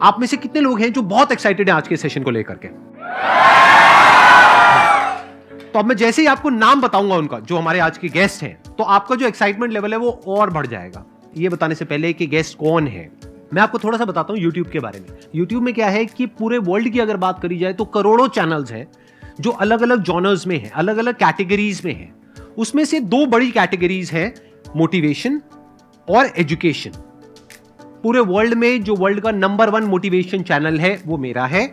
आप में से कितने लोग हैं जो बहुत एक्साइटेड हैं आज के सेशन को लेकर के? तो अब मैं जैसे ही आपको नाम बताऊंगा उनका, जो हमारे आज के गेस्ट हैं, तो आपका जो एक्साइटमेंट लेवल है वो और बढ़ जाएगा। ये बताने से पहले कि गेस्ट कौन है, मैं आपको थोड़ा सा बताता हूं YouTube के बारे में। YouTube में क्या है कि पूरे वर्ल्ड की अगर बात करी जाए तो करोड़ों चैनल्स हैं जो अलग अलग जॉनर्स में हैं, अलग अलग कैटेगरीज में हैं। उसमें से दो बड़ी कैटेगरीज हैं, मोटिवेशन और एजुकेशन। पूरे वर्ल्ड में जो वर्ल्ड का नंबर 1 मोटिवेशन चैनल है वो मेरा है,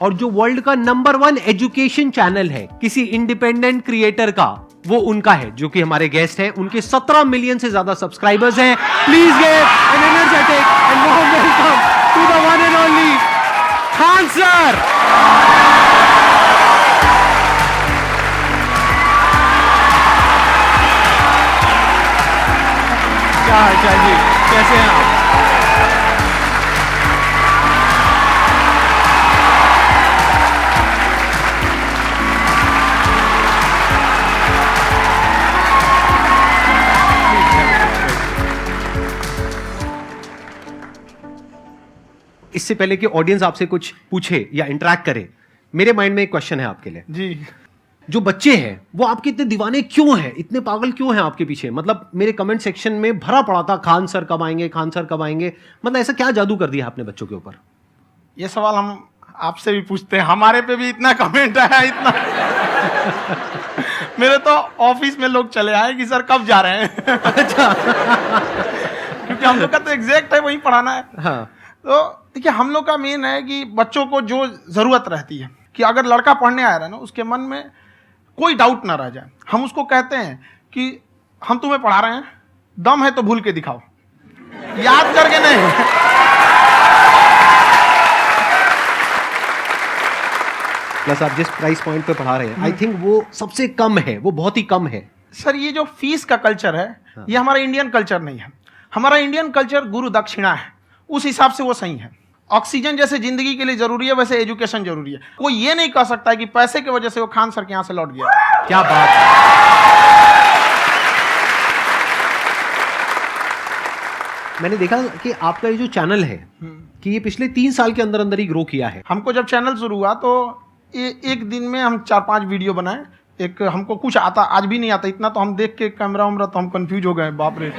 और जो वर्ल्ड का नंबर 1 एजुकेशन चैनल है किसी इंडिपेंडेंट क्रिएटर का, वो उनका है, जो कि हमारे गेस्ट हैं। उनके 17 मिलियन से ज्यादा सब्सक्राइबर्स हैं। Please give an energetic and warm welcome to the one and only Khan sir. क्या हाल चाल जी, कैसे हैं आप? इससे पहले कि ऑडियंस आपसे कुछ पूछे या इंटरेक्ट करे, मेरे माइंड में एक क्वेश्चन है आपके लिए जी। जो बच्चे हैं वो आपके इतने दीवाने क्यों हैं, इतने पागल क्यों हैं आपके पीछे? मतलब मेरे कमेंट सेक्शन में भरा पड़ा था, खान सर कब आएंगे, खान सर कब आएंगे। मतलब ऐसा क्या जादू कर दिया आपने बच्चों के ऊपर? ये सवाल हम आपसे भी पूछते हैं, हमारे पे भी इतना कमेंट आया, इतना मेरे तो ऑफिस में लोग चले आए कि सर कब जा रहे हैं। अच्छा। क्योंकि हम लोग का तो एग्जैक्ट है, वही पढ़ाना है। हाँ। तो देखिए, हम लोग का मेन है कि बच्चों को जो जरूरत रहती है कि अगर लड़का पढ़ने आ रहा है ना, उसके मन में कोई डाउट ना रह जाए। हम उसको कहते हैं कि हम तुम्हें पढ़ा रहे हैं, दम है तो भूल के दिखाओ, याद करके नहीं। प्लस आप जिस प्राइस पॉइंट पे पढ़ा रहे हैं, आई थिंक वो सबसे कम है, वो बहुत ही कम है। सर, ये जो फीस का कल्चर है, ये हमारा इंडियन कल्चर नहीं है। हमारा इंडियन कल्चर गुरु दक्षिणा है, उस हिसाब से वो सही है। ऑक्सीजन जैसे जिंदगी के लिए जरूरी है, वैसे एजुकेशन जरूरी है। कोई ये नहीं कह सकता है कि पैसे की वजह से वो खान सर के यहाँ से लौट गया। क्या बात है। मैंने देखा कि आपका ये जो चैनल है कि ये पिछले 3 साल के अंदर अंदर ही ग्रो किया है। हमको जब चैनल शुरू हुआ तो एक दिन में हम 4-5 वीडियो बनाए। एक हमको कुछ आता, आज भी नहीं आता इतना, तो हम देख के कैमरा उमरा तो हम कंफ्यूज हो गए, बाप रे।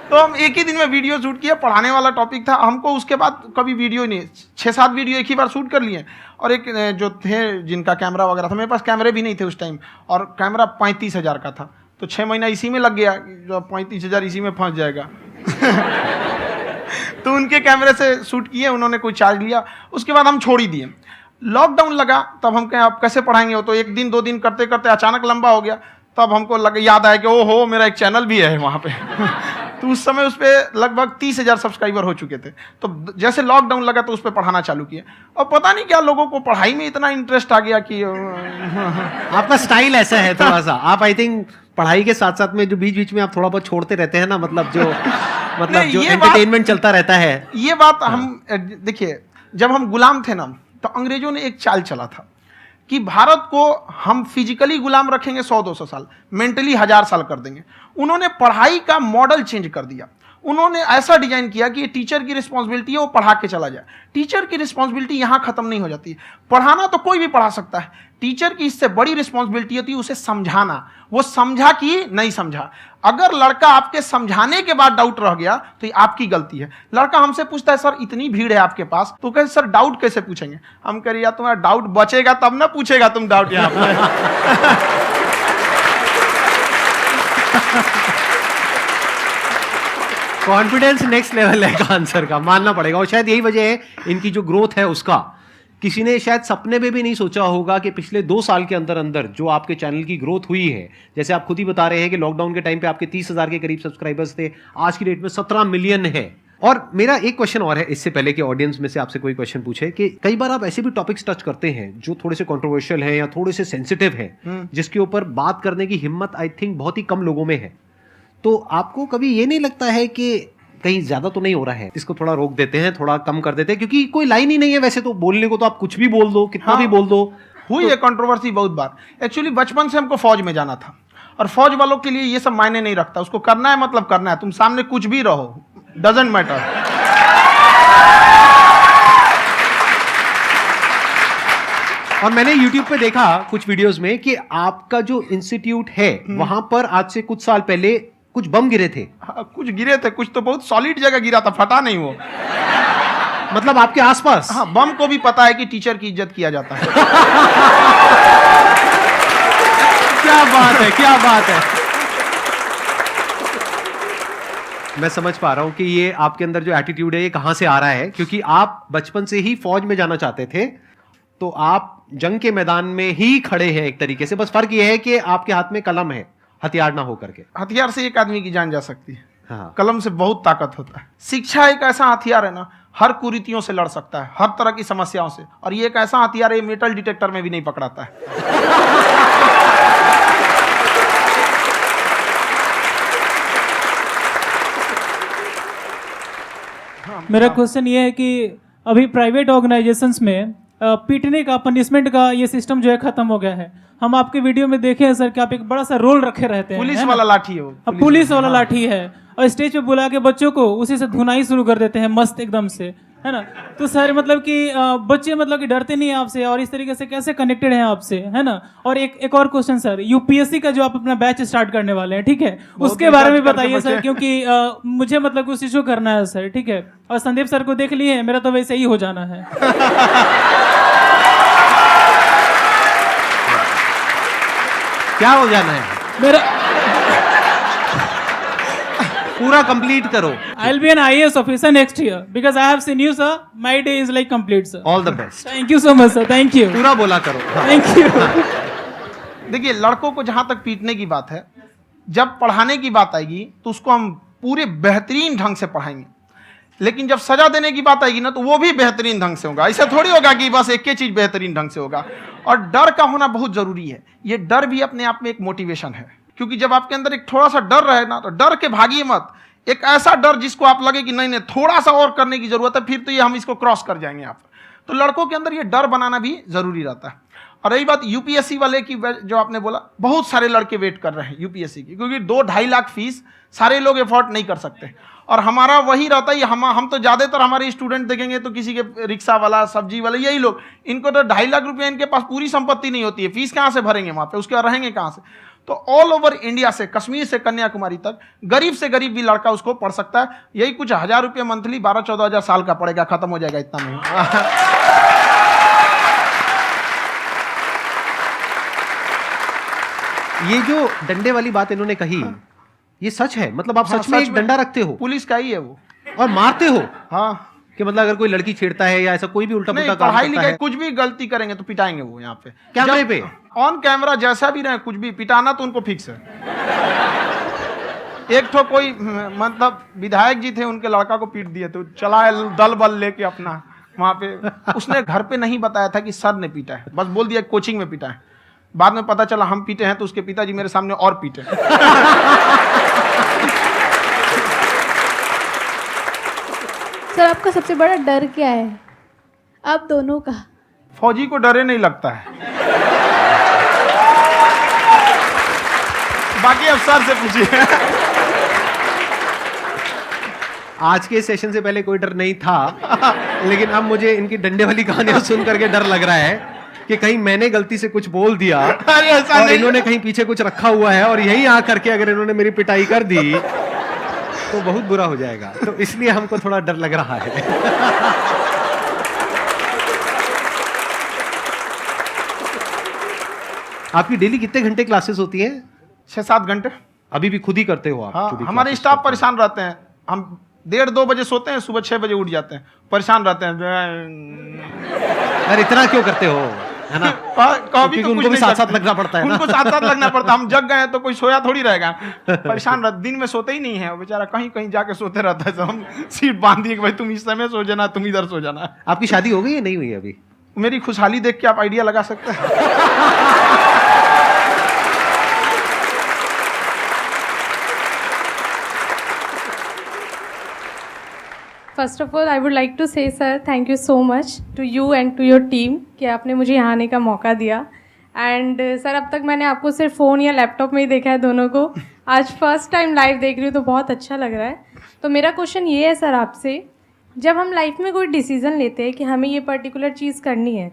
तो हम एक ही दिन में वीडियो शूट किया, पढ़ाने वाला टॉपिक था हमको। उसके बाद कभी वीडियो नहीं, 6-7 वीडियो एक ही बार शूट कर लिए। और एक जो थे जिनका कैमरा वगैरह था, मेरे पास कैमरे भी नहीं थे उस टाइम, और कैमरा 35,000 का था, तो 6 महीना इसी में लग गया। जो 35,000 इसी में फंस जाएगा। तो उनके कैमरे से शूट किए, उन्होंने कोई चार्ज लिया, उसके बाद हम छोड़ ही दिए। लॉकडाउन लगा, तब हम कहें आप कैसे पढ़ाएंगे, वो तो 1 दिन 2 दिन करते करते अचानक लंबा हो गया। तब हमको याद आया कि ओहो, मेरा एक चैनल भी है वहाँ पे। तो उस समय उस पर लगभग 30,000 सब्सक्राइबर हो चुके थे। तो जैसे लॉकडाउन लगा तो उस पर पढ़ाना चालू किया, और पता नहीं क्या लोगों को पढ़ाई में इतना इंटरेस्ट आ गया कि आपका स्टाइल ऐसा है थोड़ा सा। आप आई थिंक पढ़ाई के साथ साथ में जो बीच बीच में आप थोड़ा बहुत छोड़ते रहते हैं ना, मतलब जो एंटरटेनमेंट चलता रहता है। ये बात हम देखिए, जब हम गुलाम थे ना, तो अंग्रेजों ने एक चाल चला था कि भारत को हम फिजिकली गुलाम रखेंगे 100-200 साल, मेंटली 1000 साल कर देंगे। उन्होंने पढ़ाई का मॉडल चेंज कर दिया। उन्होंने ऐसा डिजाइन किया कि ये टीचर की रिस्पॉन्सिबिलिटी है, वो पढ़ा के चला जाए। टीचर की रिस्पॉन्सिबिलिटी यहाँ खत्म नहीं हो जाती। पढ़ाना तो कोई भी पढ़ा सकता है, टीचर की इससे बड़ी रिस्पॉन्सिबिलिटी होती है उसे समझाना। वो समझा कि नहीं समझा। अगर लड़का आपके समझाने के बाद डाउट रह गया तो ये आपकी गलती है। लड़का हमसे पूछता है, सर इतनी भीड़ है आपके पास, तो कहते सर डाउट कैसे पूछेंगे? हम कह रहे यार, तुम्हारा डाउट बचेगा तब ना पूछेगा तुम डाउट यहाँ पे। कॉन्फिडेंस नेक्स्ट लेवल है खान सर का, मानना पड़ेगा। और शायद यही वजह है इनकी जो ग्रोथ है उसका। किसी ने शायद सपने में भी नहीं सोचा होगा कि पिछले 2 साल के अंदर अंदर जो आपके चैनल की ग्रोथ हुई है, जैसे आप खुद ही बता रहे हैं कि लॉकडाउन के टाइम पे आपके 30,000 के करीब सब्सक्राइबर्स थे, आज की डेट में 17 मिलियन है। और मेरा एक क्वेश्चन और है, इससे पहले कि ऑडियंस में से आपसे कोई क्वेश्चन पूछे, कि कई बार आप ऐसे भी टॉपिक्स टच करते हैं जो थोड़े से कंट्रोवर्शियल हैं या थोड़े से सेंसिटिव हैं, जिसके ऊपर बात करने की हिम्मत आई थिंक बहुत ही कम लोगों में है। तो आपको कभी ये नहीं लगता है कि कहीं ज्यादा तो नहीं हो रहा है, इसको थोड़ा रोक देते हैं, थोड़ा कम कर देते हैं? क्योंकि कोई लाइन ही नहीं है वैसे तो बोलने को, तो आप कुछ भी बोल दो, कितना भी बोल दो। हुई है कंट्रोवर्सी बहुत बार। एक्चुअली बचपन से हमको फौज में जाना था, और फौज वालों के लिए ये सब मायने नहीं रखता। उसको करना है मतलब करना है, तुम सामने कुछ भी रहो, डजंट मैटर। और मैंने YouTube पे देखा कुछ वीडियोस में कि आपका जो इंस्टीट्यूट है वहां पर आज से कुछ साल पहले कुछ बम गिरे थे। हाँ, कुछ गिरे थे, कुछ तो बहुत सॉलिड जगह गिरा था, फटा नहीं वो। मतलब आपके आसपास। हाँ, बम को भी पता है कि टीचर की इज्जत किया जाता है। क्या बात है, क्या बात है। मैं समझ पा रहा हूं कि ये आपके अंदर जो एटीट्यूड है ये कहां से आ रहा है, क्योंकि आप बचपन से ही फौज में जाना चाहते थे, तो आप जंग के मैदान में ही खड़े हैं एक तरीके से। बस फर्क ये है कि आपके हाथ में कलम है, हथियार ना हो करके। हथियार से एक आदमी की जान जा सकती है, हाँ। कलम से बहुत ताकत होता है। शिक्षा एक ऐसा हथियार है ना, हर कुरीतियों से लड़ सकता है, हर तरह की समस्याओं से। और ये एक ऐसा हथियार है, मेटल डिटेक्टर में भी नहीं पकड़ाता है। मेरा क्वेश्चन ये है कि अभी प्राइवेट ऑर्गेनाइजेशंस में पीटने का, पनिशमेंट का ये सिस्टम जो है खत्म हो गया है। हम आपके वीडियो में देखे हैं सर कि आप एक बड़ा सा रोल रखे रहते हैं, पुलिस है ना? वाला लाठी है वो, पुलिस वाला लाठी है, और स्टेज पे बुला के बच्चों को उसी से धुनाई शुरू कर देते हैं मस्त एकदम से, है ना? तो सर मतलब कि बच्चे मतलब कि डरते नहीं हैं आपसे, और इस तरीके से कैसे कनेक्टेड हैं आपसे, है ना? और एक और क्वेश्चन सर, यूपीएससी का जो आप अपना बैच स्टार्ट करने वाले हैं, ठीक है, उसके बारे में बताइए सर, क्योंकि मुझे मतलब कुछ इशू करना है सर, ठीक है? और संदीप सर को देख लिए, मेरा तो वैसे ही हो जाना है। क्या हो जाना है? मेरा पूरा कंप्लीट करो। I'll be an IAS officer next year because I have seen you, sir. My day is like complete, sir. All the best. Thank you so much, sir. Thank you. पूरा बोला करो। हाँ। Thank you. देखिए, लड़कों को जहां तक पीटने की बात है, जब पढ़ाने की बात आएगी तो उसको हम पूरे बेहतरीन ढंग से पढ़ाएंगे। लेकिन जब सजा देने की बात आएगी ना, तो वो भी बेहतरीन ढंग से होगा। ऐसा थोड़ी होगा कि बस एक ही चीज बेहतरीन ढंग से होगा। और डर का होना बहुत जरूरी है। ये डर भी अपने आप में एक मोटिवेशन है, क्योंकि जब आपके अंदर एक थोड़ा सा डर रहे ना, तो डर के भागिए मत। एक ऐसा डर जिसको आप लगे कि नहीं नहीं थोड़ा सा और करने की जरूरत है, फिर तो ये हम इसको क्रॉस कर जाएंगे यहाँ पर। तो लड़कों के अंदर ये डर बनाना भी जरूरी रहता है। और रही बात यूपीएससी वाले की, जो आपने बोला, बहुत सारे लड़के वेट कर रहे हैं यूपीएससी की, क्योंकि 2-2.5 लाख फीस सारे लोग एफोर्ड नहीं कर सकते। और हमारा वही रहता है, हम तो ज्यादातर हमारे स्टूडेंट देखेंगे तो किसी के रिक्शा वाला, सब्जी वाला, यही लोग, इनको तो 2.5 लाख रुपया, इनके पास पूरी संपत्ति नहीं होती है, फीस कहाँ से भरेंगे वहां पे, उसके बाद रहेंगे कहाँ से? तो ऑल ओवर इंडिया से, कश्मीर से कन्याकुमारी तक, गरीब से गरीब भी लड़का उसको पढ़ सकता है। यही कुछ 1000 रुपये मंथली, 12-14 हजार साल का पड़ेगा, खत्म हो जाएगा इतना में। ये जो डंडे वाली बात इन्होंने कही, ये सच है? मतलब आप हाँ, सच में एक डंडा रखते हो पुलिस का ही है वो, और मारते हो? हाँ। कि मतलब अगर कोई लड़की छेड़ता है या ऐसा कोई भी उल्टा नहीं, पुल्टा काम पढ़ाई करता लिखाई है, कुछ भी गलती करेंगे तो पिटाएंगे वो यहाँ पे, कैमरे पे, ऑन कैमरा, जैसा भी रहे, कुछ भी पिटाना तो उनको फिक्स है। एक तो कोई मतलब विधायक जी थे, उनके लड़का को पीट दिए, तो चला है दल बल लेके अपना वहां पे। उसने घर पे नहीं बताया था कि सर ने पीटा है, बस बोल दिया कोचिंग में पीटा है। बाद में पता चला हम पीटे हैं, तो उसके पिताजी मेरे सामने और पीटे। सर आपका सबसे बड़ा डर क्या है, आप दोनों का? फौजी को डरे नहीं लगता है, बाकी अब सर से पूछिए। आज के सेशन से पहले कोई डर नहीं था, लेकिन अब मुझे इनकी डंडे वाली कहानियां सुन करके डर लग रहा है कि कहीं मैंने गलती से कुछ बोल दिया अरे ऐसा और नहीं। इन्होंने कहीं पीछे कुछ रखा हुआ है, और यही आ करके अगर इन्होंने मेरी पिटाई कर दी तो बहुत बुरा हो जाएगा। तो इसलिए हमको थोड़ा डर लग रहा है। आपकी डेली कितने घंटे क्लासेस होती हैं? 6-7 घंटे। अभी भी खुद ही करते हो आप? हाँ, खुद ही हमारे classes स्टाफ करते हो? परेशान रहते हैं। हम 1:30-2 बजे सोते हैं, सुबह 6 बजे उठ जाते हैं, परेशान रहते हैं। यार इतना क्यों करते हो, है ना? कभी क्योंकि उनको भी साथ साथ लगना पड़ता है ना। उनको साथ साथ लगना पड़ता है। हम जग गए तो कोई सोया थोड़ी रहेगा, परेशान रहते, दिन में सोते ही नहीं है वो बेचारा, कहीं कहीं जाके सोते रहता है। तो हम सीट बांध दिए कि भाई तुम इस समय सो जाना, तुम इधर सो जाना। आपकी शादी हो गई या नहीं हुई अभी? मेरी खुशहाली देख के आप आइडिया लगा सकते हैं। First of all I would like to say sir thank you so much to you and to your team कि आपने मुझे यहाँ आने का मौका दिया। एंड सर अब तक मैंने आपको सिर्फ फ़ोन या लैपटॉप में ही देखा है दोनों को, आज फर्स्ट टाइम लाइव देख रही हूँ तो बहुत अच्छा लग रहा है। तो मेरा क्वेश्चन ये है सर आपसे, जब हम लाइफ में कोई डिसीज़न लेते हैं कि हमें ये पर्टिकुलर चीज़ करनी है,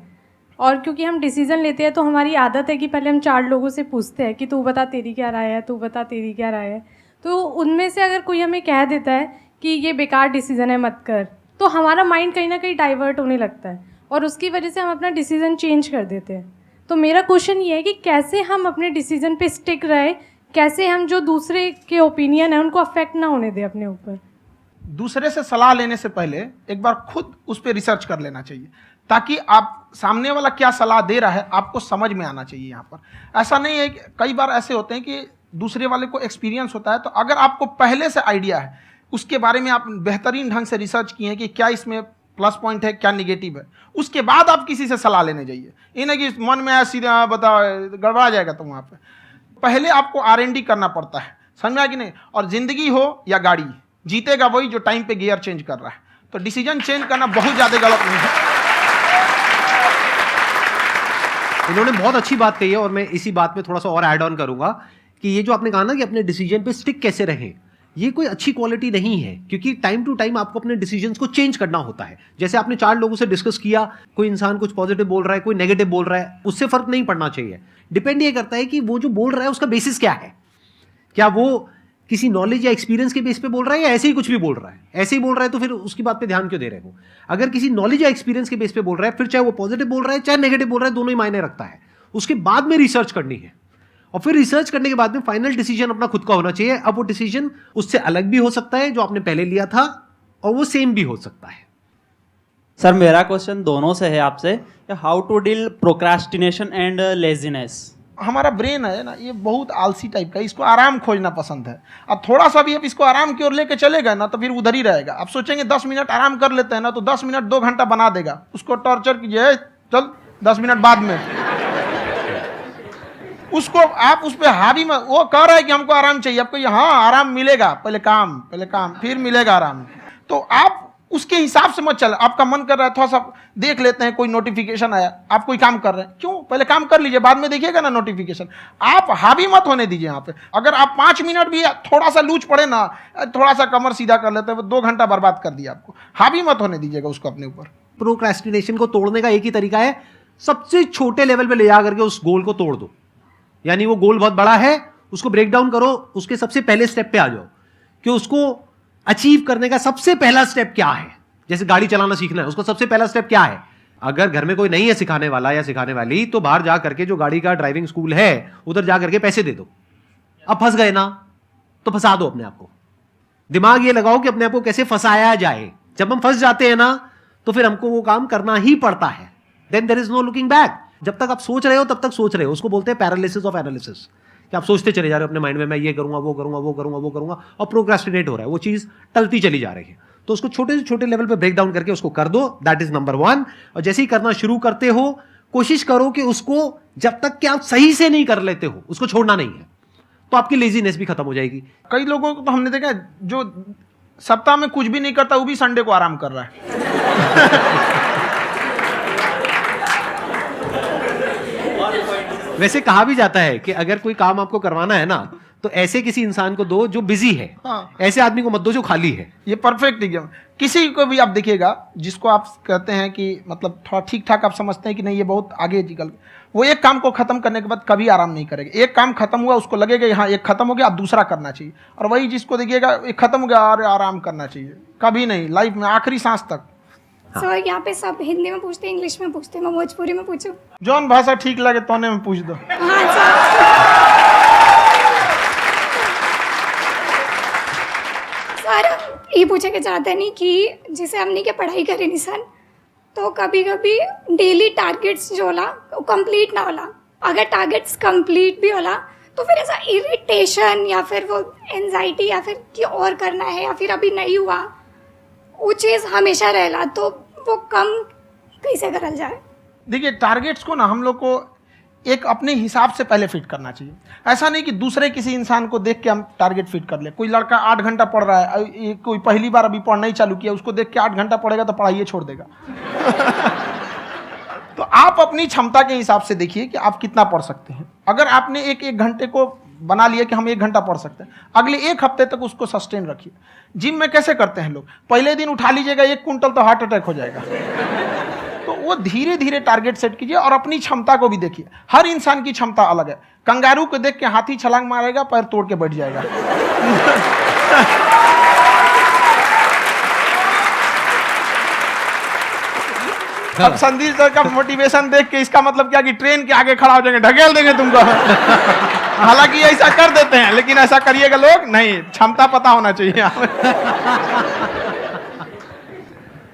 और क्योंकि हम डिसीजन लेते हैं तो हमारी आदत है कि पहले हम 4 लोगों से पूछते हैं कि तू बता तेरी क्या राय है, तू बता तेरी क्या राय है। तो उनमें से अगर कोई हमें कह देता है कि ये बेकार डिसीजन है मत कर, तो हमारा माइंड कहीं ना कहीं डाइवर्ट होने लगता है और उसकी वजह से हम अपना डिसीजन चेंज कर देते हैं। तो मेरा क्वेश्चन ये है कि कैसे हम अपने डिसीजन पे स्टिक रहे, कैसे हम जो दूसरे के ओपिनियन है उनको अफेक्ट ना होने दें अपने ऊपर। दूसरे से सलाह लेने से पहले एक बार खुद उस पर रिसर्च कर लेना चाहिए, ताकि आप सामने वाला क्या सलाह दे रहा है आपको समझ में आना चाहिए। यहाँ पर ऐसा नहीं है कि कई बार ऐसे होते हैं कि दूसरे वाले को एक्सपीरियंस होता है, तो अगर आपको पहले से आइडिया है, उसके बारे में आप बेहतरीन ढंग से रिसर्च किए हैं कि क्या इसमें प्लस पॉइंट है क्या निगेटिव है, उसके बाद आप किसी से सलाह लेने जाइए। ये नहीं कि मन में आया सीधा बता गड़बड़ा जाएगा। तो वहाँ पे पहले आपको R&D करना पड़ता है, समझ में आया कि नहीं। और जिंदगी हो या गाड़ी, जीतेगा वही जो टाइम पे गियर चेंज कर रहा है। तो डिसीजन चेंज करना बहुत ज़्यादा गलत नहीं है। इन्होंने बहुत अच्छी बात कही है और मैं इसी बात में थोड़ा सा और ऐड ऑन करूंगा कि ये जो आपने कहा ना कि अपने डिसीजन पे स्टिक कैसे रहें, ये कोई अच्छी क्वालिटी नहीं है, क्योंकि टाइम टू टाइम आपको अपने डिसीजंस को चेंज करना होता है। जैसे आपने 4 लोगों से डिस्कस किया, कोई इंसान कुछ पॉजिटिव बोल रहा है, कोई नेगेटिव बोल रहा है, उससे फर्क नहीं पड़ना चाहिए। डिपेंड ये करता है कि वो जो बोल रहा है उसका बेसिस क्या है। क्या वो किसी नॉलेज या एक्सपीरियंस के बेस पे बोल रहा है या ऐसे ही कुछ भी बोल रहा है? ऐसे ही बोल रहा है तो फिर उसकी बात पे ध्यान क्यों दे रहे हो? अगर किसी नॉलेज या एक्सपीरियंस के बेस पे बोल रहा है, फिर चाहे वो पॉजिटिव बोल रहा है चाहे नेगेटिव बोल रहा है, दोनों ही मायने रखता है। उसके बाद में रिसर्च करनी है और फिर रिसर्च करने के बाद में फाइनल डिसीजन अपना खुद का होना चाहिए। अब वो डिसीजन उससे अलग भी हो सकता है जो आपने पहले लिया था, और वो सेम भी हो सकता है। सर मेरा क्वेश्चन दोनों से है आपसे, how to deal procrastination and laziness. हमारा ब्रेन है ना, ये बहुत आलसी टाइप का है, इसको आराम खोजना पसंद है। अब थोड़ा सा भी अब इसको आराम की ओर लेके चले गए ना तो फिर उधर ही रहेगा। आप सोचेंगे 10 मिनट आराम कर लेते हैं ना, तो 10 मिनट 2 घंटा बना देगा। उसको टॉर्चर कीजिए, चल 10 मिनट बाद में। उसको आप उस पर हावी में, वो कह रहा है कि हमको आराम चाहिए, आपको हाँ आराम मिलेगा, पहले काम फिर मिलेगा आराम। तो आप उसके हिसाब से मत चल। आपका मन कर रहा है थोड़ा सा देख लेते हैं, कोई नोटिफिकेशन आया, आप कोई काम कर रहे हैं, क्यों पहले काम कर लीजिए, बाद में देखिएगा ना नोटिफिकेशन। आप हावी मत होने दीजिए यहाँ पे। अगर आप 5 मिनट भी थोड़ा सा लूज पड़े ना, थोड़ा सा कमर सीधा कर लेते हैं, 2 घंटा बर्बाद कर दिया आपको। हावी मत होने दीजिएगा उसको अपने ऊपर। प्रोक्रेस्टिनेशन को तोड़ने का एक ही तरीका है, सबसे छोटे लेवल पे ले जा करके उस गोल को तोड़ दो। यानी वो गोल बहुत बड़ा है, उसको ब्रेक डाउन करो, उसके सबसे पहले स्टेप पे आ जाओ कि उसको अचीव करने का सबसे पहला स्टेप क्या है। जैसे गाड़ी चलाना सीखना है, उसका सबसे पहला स्टेप क्या है। अगर घर में कोई नहीं है सिखाने वाला या सिखाने वाली, तो बाहर जा करके जो गाड़ी का ड्राइविंग स्कूल है उधर जा करके पैसे दे दो। अब फंस गए ना तो फंसा दो अपने आप को। दिमाग ये लगाओ कि अपने आप को कैसे फंसाया जाए। जब हम फंस जाते हैं ना तो फिर हमको वो काम करना ही पड़ता है। Then there is no looking back. जब तक आप सोच रहे हो तब तक सोच रहे हो, उसको बोलते हैं पैरालिसिस ऑफ एनालिसिस, कि आप सोचते चले जा रहे हो अपने माइंड में, मैं ये करूंगा वो करूंगा वो करूंगा वो करूंगा, और प्रोक्रेस्टिनेट हो रहा है, वो चीज टलती चली जा रही है। तो उसको छोटे से छोटे लेवल पे ब्रेक डाउन करके उसको कर दो, दैट इज नंबर 1। और जैसे ही करना शुरू करते हो, कोशिश करो कि उसको जब तक कि आप सही से नहीं कर लेते हो उसको छोड़ना नहीं है, तो आपकी लेजीनेस भी खत्म हो जाएगी। कई लोगों को तो हमने देखा है जो सप्ताह में कुछ भी नहीं करता, वो भी संडे को आराम कर रहा है। वैसे कहा भी जाता है कि अगर कोई काम आपको करवाना है ना तो ऐसे किसी इंसान को दो जो बिजी है। हाँ। ऐसे आदमी को मत दो जो खाली है। ये परफेक्ट एग्जाम। किसी को भी आप देखिएगा जिसको आप कहते हैं कि मतलब थोड़ा ठीक ठाक आप समझते हैं कि नहीं ये बहुत आगे निकल, वो एक काम को खत्म करने के बाद कभी आराम नहीं करेगा। एक काम खत्म हुआ उसको लगेगा हाँ एक खत्म हो गया, अब दूसरा करना चाहिए। और वही जिसको देखिएगा एक खत्म हो गया और आराम करना चाहिए, कभी नहीं, लाइफ में आखिरी सांस तक। सर यहाँ पे सब हिंदी में पूछते हैं, इंग्लिश में पूछते हैं, मैं भोजपुरी में पूछूं? जौन भाषा ठीक लगे तोने में पूछ दो। हाँ सर। सर ये पूछे के चाहते नहीं कि जैसे हमने के पढ़ाई करी नहीं सर, तो कभी कभी डेली टारगेट्स जो होला वो कंप्लीट ना होला। अगर टारगेट्स कंप्लीट भी होला तो फिर ऐसा इरिटेशन या फिर वो एंजाइटी या फिर कि और करना है या फिर अभी नहीं हुआ, वो चीज़ हमेशा रहेला। तो वो कम कैसे करल जाए? देखिए टारगेट्स को ना हम लोग को एक अपने हिसाब से पहले फिट करना चाहिए। ऐसा नहीं कि दूसरे किसी इंसान को देख के हम टारगेट फिट कर ले। कोई लड़का 8 घंटा पढ़ रहा है, कोई पहली बार अभी पढ़ना ही चालू किया, उसको देख के 8 घंटा पढ़ेगा तो पढ़ाई छोड़ देगा। तो आप अपनी क्षमता के हिसाब से देखिए कि आप कितना पढ़ सकते हैं। अगर आपने एक घंटे को बना लिया कि हम 1 घंटा पढ़ सकते हैं, अगले 1 हफ्ते तक उसको सस्टेन रखिए। जिम में कैसे करते हैं लोग, पहले दिन उठा लीजिएगा 1 कुंटल तो हार्ट अटैक हो जाएगा। तो वो धीरे धीरे टारगेट सेट कीजिए और अपनी क्षमता को भी देखिए। हर इंसान की क्षमता अलग है। कंगारू को देख के हाथी छलांग मारेगा, पैर तोड़ के बैठ जाएगा। अब संदीप सर का मोटिवेशन देख के इसका मतलब क्या कि ट्रेन के आगे खड़ा हो जाएंगे, ढकेल देंगे तुमको। हालांकि ऐसा कर देते हैं, लेकिन ऐसा करिएगा लोग नहीं, क्षमता पता होना चाहिए।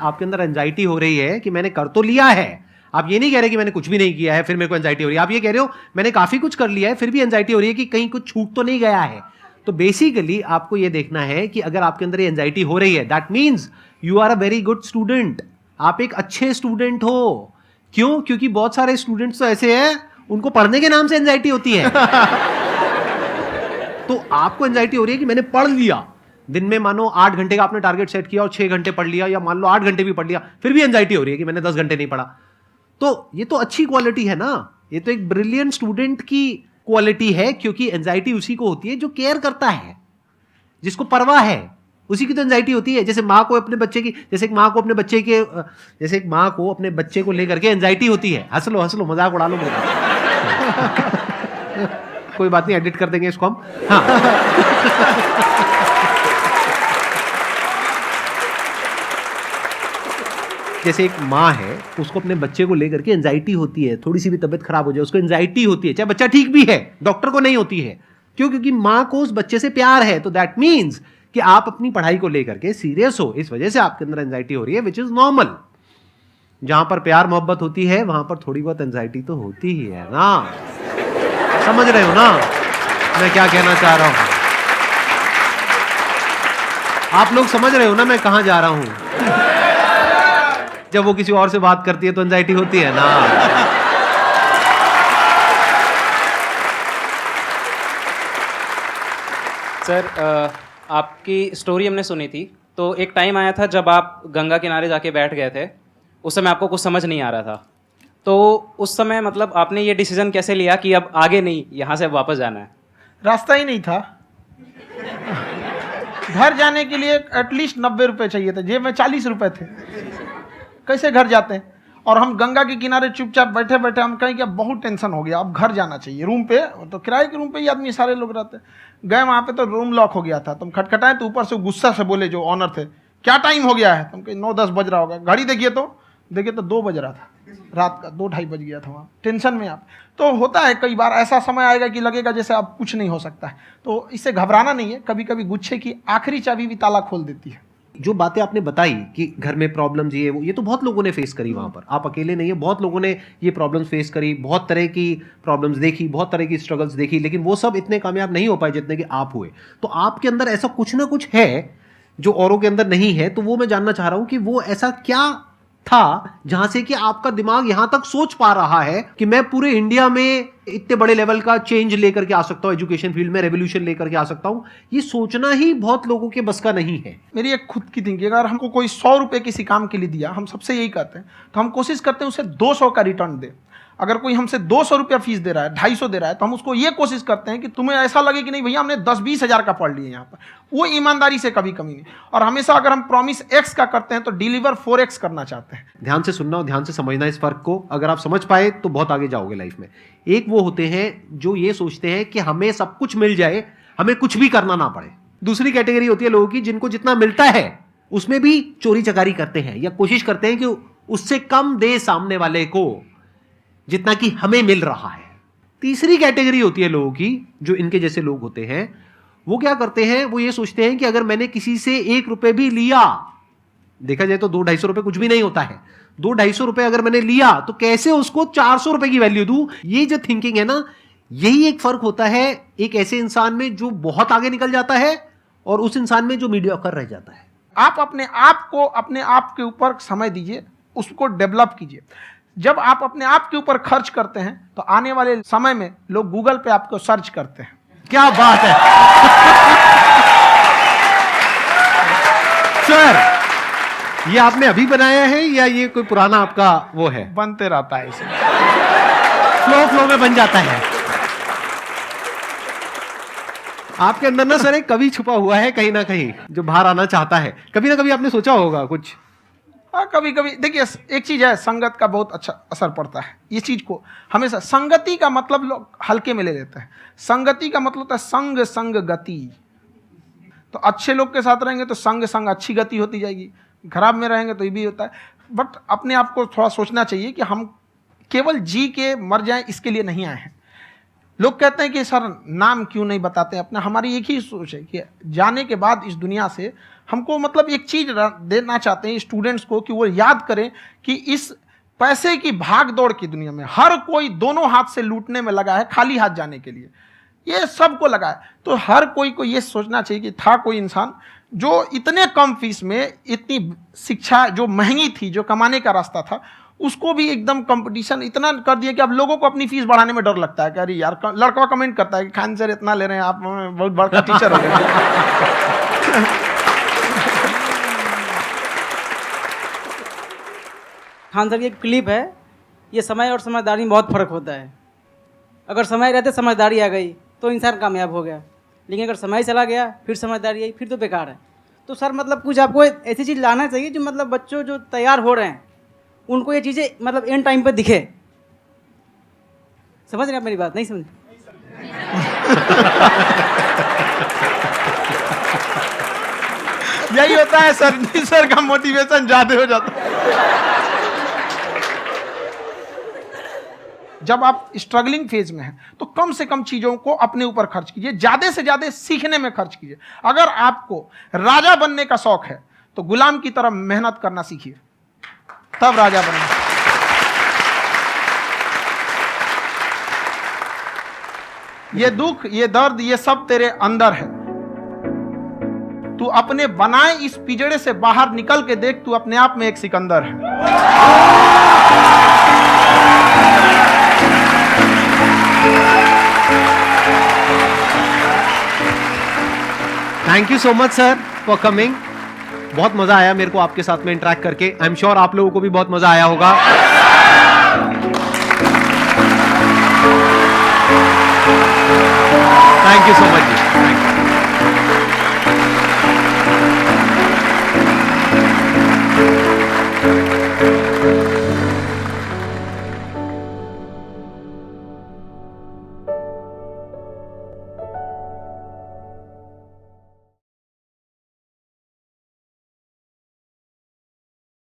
आपके अंदर एंजाइटी हो रही है कि मैंने कर तो लिया है। आप ये नहीं कह रहे कि मैंने कुछ भी नहीं किया है फिर मेरे को एंजाइटी हो रही है। आप ये कह रहे हो मैंने काफी कुछ कर लिया है फिर भी एंजाइटी हो रही है कि कहीं कुछ छूट तो नहीं गया है। तो बेसिकली आपको ये देखना है कि अगर आपके अंदर ये एंजाइटी हो रही है, that means you are a very good student. आप एक अच्छे स्टूडेंट हो। क्यों? क्योंकि बहुत सारे स्टूडेंट्स तो ऐसे हैं उनको पढ़ने के नाम से एंजाइटी होती है। तो आपको एंजाइटी हो रही है कि मैंने पढ़ लिया, दिन में मानो 8 घंटे का आपने टारगेट सेट किया और 6 घंटे पढ़ लिया, या मान लो 8 घंटे भी पढ़ लिया, फिर भी एंजाइटी हो रही है कि मैंने 10 घंटे नहीं पढ़ा। तो ये तो अच्छी क्वालिटी है ना, ये तो एक ब्रिलियंट स्टूडेंट की क्वालिटी है। क्योंकि एंजाइटी उसी को होती है जो केयर करता है, जिसको परवाह है, उसी की तो एंजाइटी होती है। जैसे माँ को अपने बच्चे की, जैसे एक माँ को अपने बच्चे के, जैसे एक माँ को अपने बच्चे को लेकर के एंजाइटी होती है। हंस लो मजाक उड़ा लो मेरा। कोई बात नहीं, एडिट कर देंगे इसको हम। हाँ। जैसे एक माँ है, उसको अपने बच्चे को लेकर के एंजाइटी होती है, थोड़ी सी भी तबीयत खराब हो जाए उसको एंजाइटी होती है, चाहे बच्चा ठीक भी है, डॉक्टर को नहीं होती है। क्यों? क्योंकि माँ को उस बच्चे से प्यार है। तो दैट मीन्स कि आप अपनी पढ़ाई को लेकर के सीरियस हो, इस वजह से आपके अंदर एंजाइटी हो रही है, विच इज नॉर्मल। जहां पर प्यार मोहब्बत होती है वहां पर थोड़ी बहुत एंजाइटी तो होती ही है ना। समझ रहे हो ना मैं क्या कहना चाह रहा हूं? आप लोग समझ रहे हो ना मैं कहां जा रहा हूं? जब वो किसी और से बात करती है तो एंजाइटी होती है ना। सर, आपकी स्टोरी हमने सुनी थी, तो एक टाइम आया था जब आप गंगा किनारे जाके बैठ गए थे। उस समय आपको कुछ समझ नहीं आ रहा था, तो उस समय मतलब आपने ये डिसीजन कैसे लिया कि अब आगे नहीं, यहाँ से वापस जाना है? रास्ता ही नहीं था। घर जाने के लिए एटलीस्ट 90 रुपए चाहिए थे, जेब में 40 रुपए थे। कैसे घर जाते हैं? और हम गंगा के किनारे चुपचाप बैठे बैठे हम कहें कि अब बहुत टेंशन हो गया, अब घर जाना चाहिए। रूम पे, तो किराए के रूम पे ही आदमी सारे लोग रहते। गए वहाँ पे तो रूम लॉक हो गया था। तुम खटखटाए तो ऊपर से गुस्सा से बोले जो ऑनर थे, क्या टाइम हो गया है? तुम कहे 9-10 बज रहा होगा। घड़ी देखिए तो 2 बज रहा था रात का, 2-2:30 बज गया था वहाँ। टेंशन में आप तो होता है, कई बार ऐसा समय आएगा कि लगेगा जैसे अब कुछ नहीं हो सकता है। तो इससे घबराना नहीं है। कभी कभी गुच्छे की आखिरी चाबी भी ताला खोल देती है। जो बातें आपने बताई कि घर में प्रॉब्लम्स ये तो बहुत लोगों ने फेस करी वहां पर। आप अकेले नहीं है, बहुत लोगों ने ये प्रॉब्लम्स फेस करी, बहुत तरह की प्रॉब्लम्स देखी, बहुत तरह की स्ट्रगल्स देखी, लेकिन वो सब इतने कामयाब नहीं हो पाए जितने कि आप हुए। तो आपके अंदर ऐसा कुछ ना कुछ है जो औरों के अंदर नहीं है। तो वो मैं जानना चाह रहा हूं कि वो ऐसा क्या था जहां से कि आपका दिमाग यहां तक सोच पा रहा है कि मैं पूरे इंडिया में इतने बड़े लेवल का चेंज लेकर के आ सकता हूं, एजुकेशन फील्ड में रेवोल्यूशन लेकर के आ सकता हूं। ये सोचना ही बहुत लोगों के बस का नहीं है। मेरी एक खुद की थिंकिंग, अगर हमको कोई 100 रुपए किसी काम के लिए दिया, हम सबसे यही कहते हैं, तो हम कोशिश करते हैं उसे 200 का रिटर्न दे। अगर कोई हमसे 200 रुपया फीस दे रहा है, 250 दे रहा है, तो हम उसको ये कोशिश करते हैं कि तुम्हें ऐसा लगे कि नहीं भैया हमने 10-20 हज़ार का पढ़ लिया यहाँ पर। वो ईमानदारी से कभी कमी नहीं। और हमेशा अगर हम प्रॉमिस एक्स का करते हैं तो डिलीवर 4x करना चाहते हैं। ध्यान से सुनना और ध्यान से समझना इस फर्क को। अगर आप समझ पाए तो बहुत आगे जाओगे लाइफ में। एक वो होते हैं जो ये सोचते हैं कि हमें सब कुछ मिल जाए, हमें कुछ भी करना ना पड़े। दूसरी कैटेगरी होती है लोगों की जिनको जितना मिलता है उसमें भी चोरी चकारी करते हैं या कोशिश करते हैं कि उससे कम दे सामने वाले को जितना कि हमें मिल रहा है। तीसरी कैटेगरी होती है लोगों की, जो इनके जैसे लोग होते हैं। वो क्या करते हैं? वो ये सोचते हैं कि अगर मैंने किसी से 1 रुपए भी लिया, देखा जाए तो 200-250 रुपए कुछ भी नहीं होता है, 200-250 रुपए अगर मैंने लिया तो कैसे उसको 400 रुपए की वैल्यू दूं। ये जो थिंकिंग है ना, यही एक फर्क होता है एक ऐसे इंसान में जो बहुत आगे निकल जाता है और उस इंसान में जो मीडियोकर रह जाता है। आप अपने आप को अपने आप के ऊपर समय दीजिए, उसको डेवलप कीजिए। जब आप अपने आप के ऊपर खर्च करते हैं तो आने वाले समय में लोग गूगल पे आपको सर्च करते हैं। क्या बात है सर, ये आपने अभी बनाया है या ये कोई पुराना आपका वो है? बनते रहता है, इसे फ्लो में बन जाता है। आपके अंदर ना सर एक कवि छुपा हुआ है कहीं ना कहीं जो बाहर आना चाहता है। कभी ना कभी आपने सोचा होगा कुछ? हाँ, कभी कभी देखिए एक चीज है, संगत का बहुत अच्छा असर पड़ता है। ये चीज को हमेशा, संगति का मतलब लोग हल्के में ले लेते हैं। संगति का मतलब होता है संग संग गति। तो अच्छे लोग के साथ रहेंगे तो संग संग अच्छी गति होती जाएगी, खराब में रहेंगे तो ये भी होता है। बट अपने आप को थोड़ा सोचना चाहिए कि हम केवल जी के मर जाएं इसके लिए नहीं आए हैं। लोग कहते हैं कि सर नाम क्यों नहीं बताते अपना। हमारी एक ही सोच है कि जाने के बाद इस दुनिया से हमको मतलब एक चीज देना चाहते हैं स्टूडेंट्स को, कि वो याद करें कि इस पैसे की भाग दौड़ की दुनिया में हर कोई दोनों हाथ से लूटने में लगा है, खाली हाथ जाने के लिए ये सबको लगा है। तो हर कोई को ये सोचना चाहिए कि था कोई इंसान जो इतने कम फीस में इतनी शिक्षा जो महंगी थी, जो कमाने का रास्ता था, उसको भी एकदम कंपटीशन इतना कर दिया कि अब लोगों को अपनी फीस बढ़ाने में डर लगता है कि अरे यार, लड़का कमेंट करता है कि खान सर इतना ले रहे हैं, आप बहुत बड़ा टीचर हो गए। खान सर की एक क्लिप है, ये समय और समझदारी में बहुत फ़र्क होता है। अगर समय रहते समझदारी आ गई तो इंसान कामयाब हो गया, लेकिन अगर समय चला गया फिर समझदारी आई फिर तो बेकार है। तो सर मतलब कुछ आपको ऐसी चीज़ लाना चाहिए जो मतलब बच्चों जो तैयार हो रहे हैं उनको ये चीज़ें मतलब एंड टाइम पे दिखे। समझ रहे हैं आप मेरी बात? नहीं समझ? यही होता है सर, सर का मोटिवेशन ज्यादा हो जाता है। जब आप स्ट्रगलिंग फेज में हैं तो कम से कम चीजों को अपने ऊपर खर्च कीजिए, ज्यादा से ज्यादा सीखने में खर्च कीजिए। अगर आपको राजा बनने का शौक है तो गुलाम की तरह मेहनत करना सीखिए, तब राजा बनेंगे। ये दुख, ये दर्द, ये सब तेरे अंदर है। तू अपने बनाए इस पिंजड़े से बाहर निकल के देख, तू अपने आप में एक सिकंदर है। Thank you so much sir for coming. बहुत मजा आया मेरे को आपके साथ में इंटरेक्ट करके। आई एम श्योर आप लोगों को भी बहुत मजा आया होगा। Thank you so much ji.